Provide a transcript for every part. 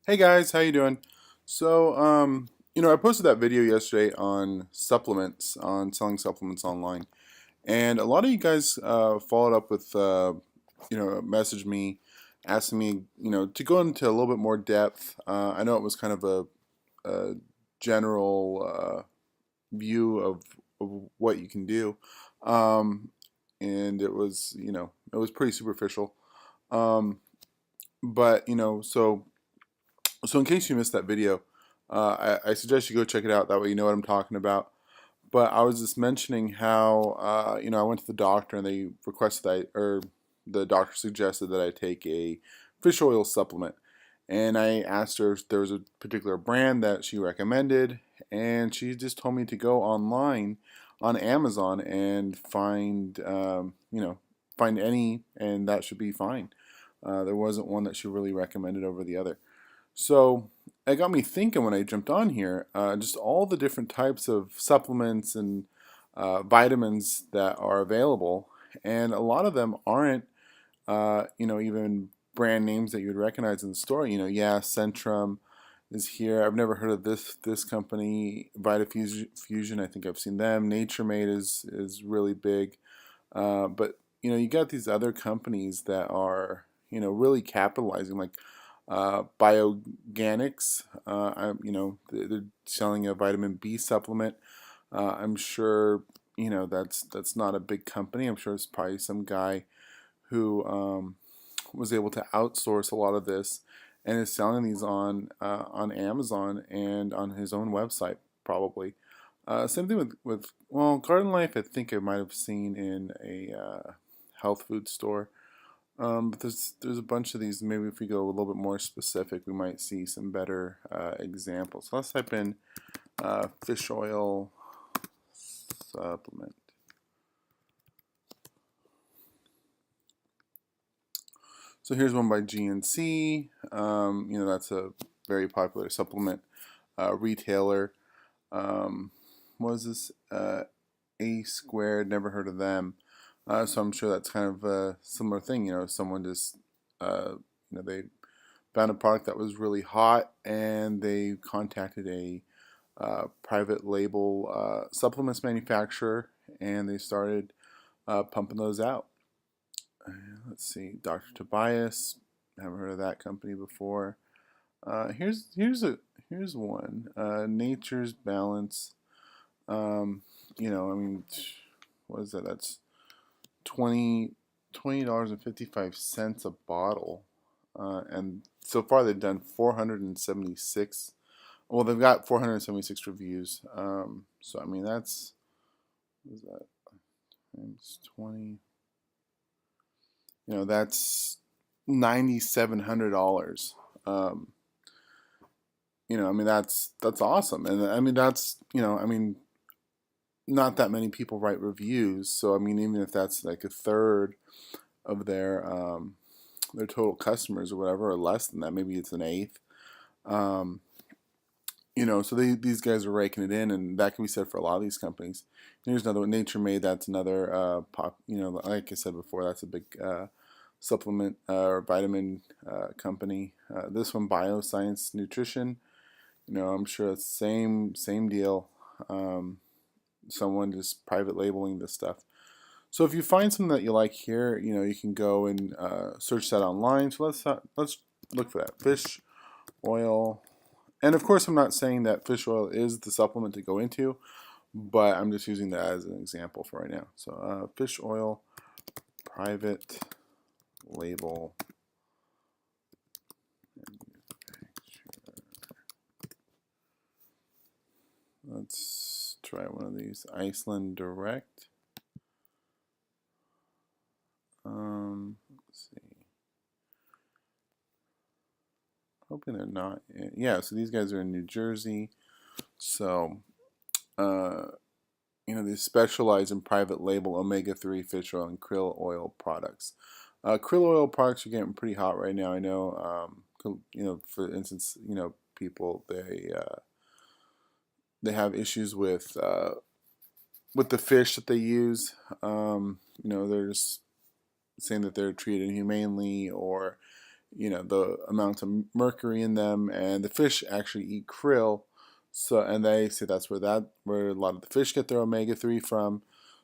Hey guys, how you doing? I posted that video yesterday on supplements, on selling supplements online, and a lot of you guys followed up with, messaged me, asking me, to go into a little bit more depth. I know it was kind of a general view of what you can do, um, and it was pretty superficial. Um, but so in case you missed that video, I suggest you go check it out. That way you know what I'm talking about. But I was just mentioning how I went to the doctor and they requested or the doctor suggested that I take a fish oil supplement. And I asked her if there was a particular brand that she recommended, and she just told me to go online on Amazon and find any, and that should be fine. There wasn't one that she really recommended over the other. So it got me thinking when I jumped on here, just all the different types of supplements and vitamins that are available, and a lot of them aren't, even brand names that you would recognize in the store. Yeah, Centrum is here. I've never heard of this company, Vitafusion. I think I've seen them. Nature Made is really big, but you got these other companies that are really capitalizing, like Bioganics. They're selling a vitamin B supplement. I'm sure that's not a big company. I'm sure it's probably some guy who was able to outsource a lot of this and is selling these on Amazon and on his own website probably. Same thing with Garden Life. I think I might have seen in a health food store. But there's a bunch of these. Maybe if we go a little bit more specific, we might see some better examples. So let's type in fish oil supplement. So here's one by GNC. That's a very popular supplement retailer. What is this? A squared. Never heard of them. So I'm sure that's kind of a similar thing. Someone just they found a product that was really hot, and they contacted a private label supplements manufacturer, and they started pumping those out. Let's see, Dr. Tobias. Haven't heard of that company before. Here's one. Nature's Balance. Um, I mean, what is that? That's $20.55 a bottle, and so far they've done 476. Well, they've got 476 reviews. So I mean what is that times 20? That's $9,700. Um, I mean that's awesome, and I mean not that many people write reviews. So I mean, even if that's like a third of their total customers or whatever, or less than that, maybe it's an eighth. Um, so these guys are raking it in, and that can be said for a lot of these companies. Here's another one, Nature Made. That's another pop. Like I said before, that's a big supplement or vitamin company. This one, Bioscience Nutrition. I'm sure it's same deal. Someone just private labeling this stuff. So if you find something that you like here, you can go and search that online. So let's look for that fish oil. And of course, I'm not saying that fish oil is the supplement to go into, but I'm just using that as an example for right now. So fish oil, private label. Let's try one of these. Iceland Direct. Let's see. Hoping they're not. Yeah, so these guys are in New Jersey. So, they specialize in private label omega-3 fish oil and krill oil products. Krill oil products are getting pretty hot right now. I know, for instance, people they have issues with the fish that they use. They're just saying that they're treated inhumanely, or the amount of mercury in them, and the fish actually eat krill. So, and they say that's where a lot of the fish get their omega-3 from.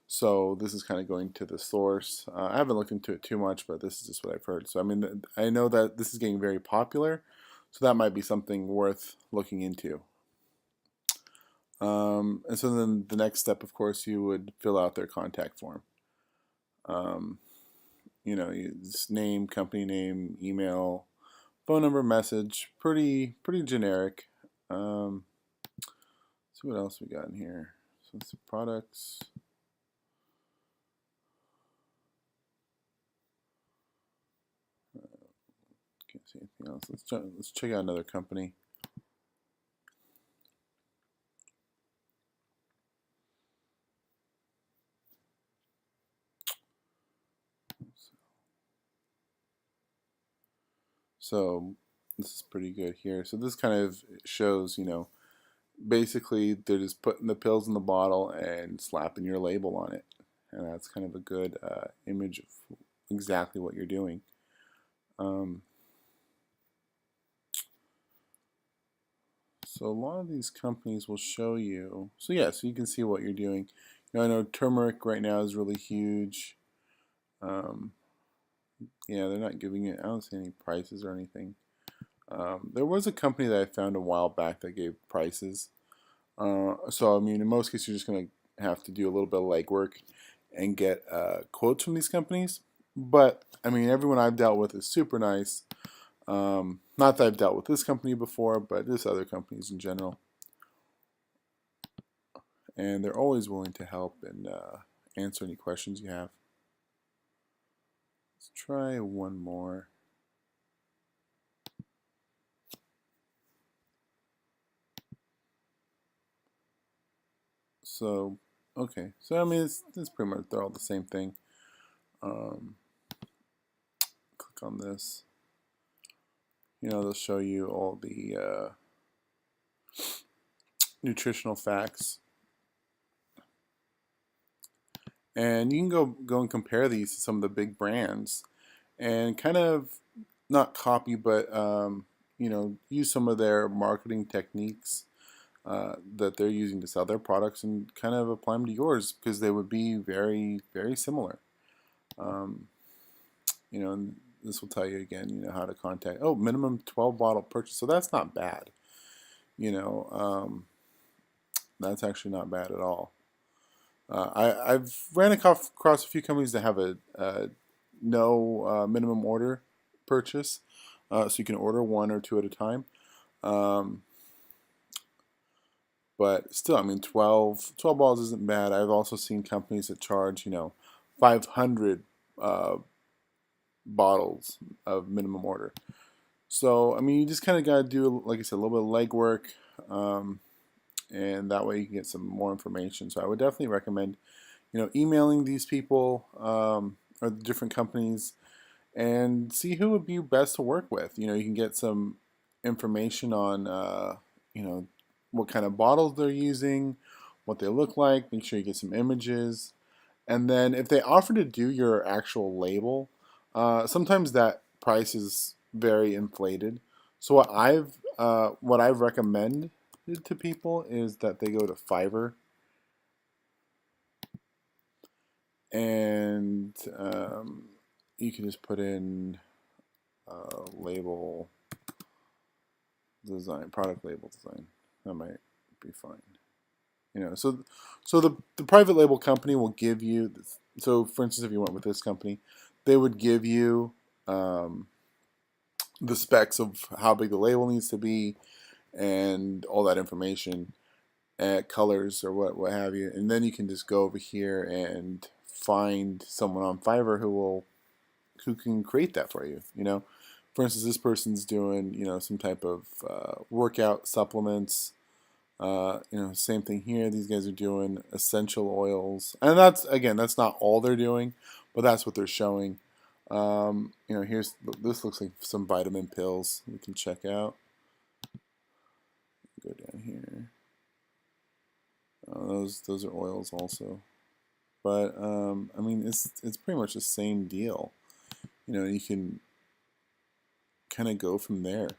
So this is kind of going to the source. I haven't looked into it too much, but this is just what I've heard. So I mean, I know that this is getting very popular, so that might be something worth looking into. And so then the next step, of course, you would fill out their contact form. Um, just name, company name, email, phone number, message, pretty generic. See what else we got in here. So it's the products. Can't see anything else. Let's check out another company. So this is pretty good here. So this kind of shows, basically they're just putting the pills in the bottle and slapping your label on it, and that's kind of a good image of exactly what you're doing. Um, so a lot of these companies will show you. So yeah, so you can see what you're doing. I know turmeric right now is really huge. Um, yeah, they're not giving it. I don't see any prices or anything. There was a company that I found a while back that gave prices. So I mean, in most cases, you're just gonna have to do a little bit of legwork and get quotes from these companies. But I mean, everyone I've dealt with is super nice. Not that I've dealt with this company before, but just other companies in general, and they're always willing to help and answer any questions you have. Let's try one more. So, okay. So, I mean, it's pretty much, they're all the same thing. Um, click on this. They'll show you all the nutritional facts. And you can go and compare these to some of the big brands and kind of not copy, but, use some of their marketing techniques that they're using to sell their products and kind of apply them to yours, because they would be very, very similar. Um, and this will tell you again, how to contact. Oh, minimum 12 bottle purchase. So that's not bad. You know, um, that's actually not bad at all. I've ran across a few companies that have a no minimum order purchase, so you can order one or two at a time. Um, but still, I mean, 12 balls isn't bad. I've also seen companies that charge, 500 uh, bottles of minimum order. So, I mean, you just kind of got to do, like I said, a little bit of legwork, and that way you can get some more information. So I would definitely recommend, emailing these people or the different companies and see who would be best to work with. You can get some information on, what kind of bottles they're using, what they look like. Make sure you get some images. And then if they offer to do your actual label, sometimes that price is very inflated. So what I've recommended to people is that they go to Fiverr, and you can just put in label design, product label design. That might be fine. So the private label company will give you. So for instance, if you went with this company, they would give you the specs of how big the label needs to be and all that information, colors or what have you, and then you can just go over here and find someone on Fiverr who can create that for you. For instance, this person's doing some type of workout supplements. Same thing here. These guys are doing essential oils, and that's not all they're doing, but that's what they're showing. This looks like some vitamin pills we can check out. Go down here. Those are oils also, but I mean it's pretty much the same deal. You can kind of go from there.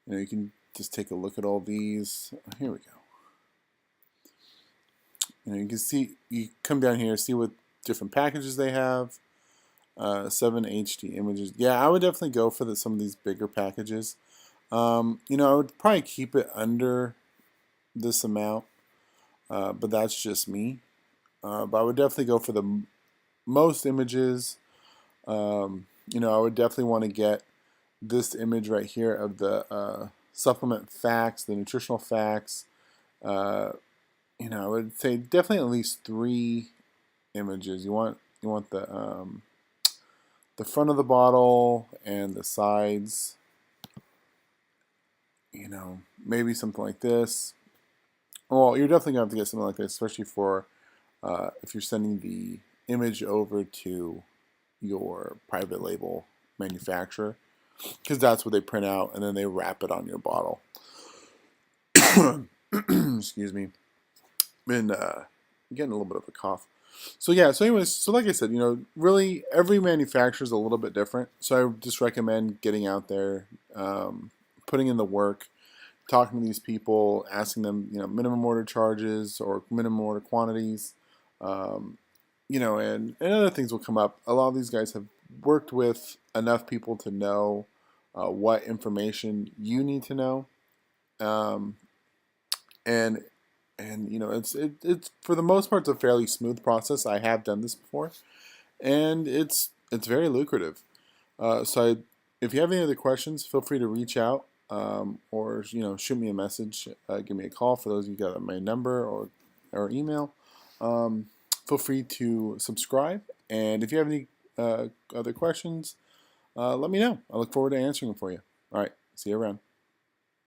You can just take a look at all these. Here we go. You can see, you come down here, see what different packages they have. 7 HD images. Yeah, I would definitely go for some of these bigger packages. I would probably keep it under this amount, but that's just me. But I would definitely go for the most images. I would definitely want to get this image right here of the supplement facts, the nutritional facts. I would say definitely at least 3 images. You want the front of the bottle and the sides. Maybe something like this. Well, you're definitely going to have to get something like this, especially for if you're sending the image over to your private label manufacturer, because that's what they print out and then they wrap it on your bottle. Excuse me. Been getting a little bit of a cough. So yeah, so anyways, so like I said, really every manufacturer is a little bit different. So I just recommend getting out there, putting in the work, talking to these people, asking them, minimum order charges or minimum order quantities, and other things will come up. A lot of these guys have worked with enough people to know what information you need to know, um, and it's for the most part it's a fairly smooth process. I have done this before, and it's very lucrative. If you have any other questions, feel free to reach out, or shoot me a message, give me a call. For those of you who got my number or email, feel free to subscribe. And if you have any other questions, let me know. I look forward to answering them for you. All right, see you around.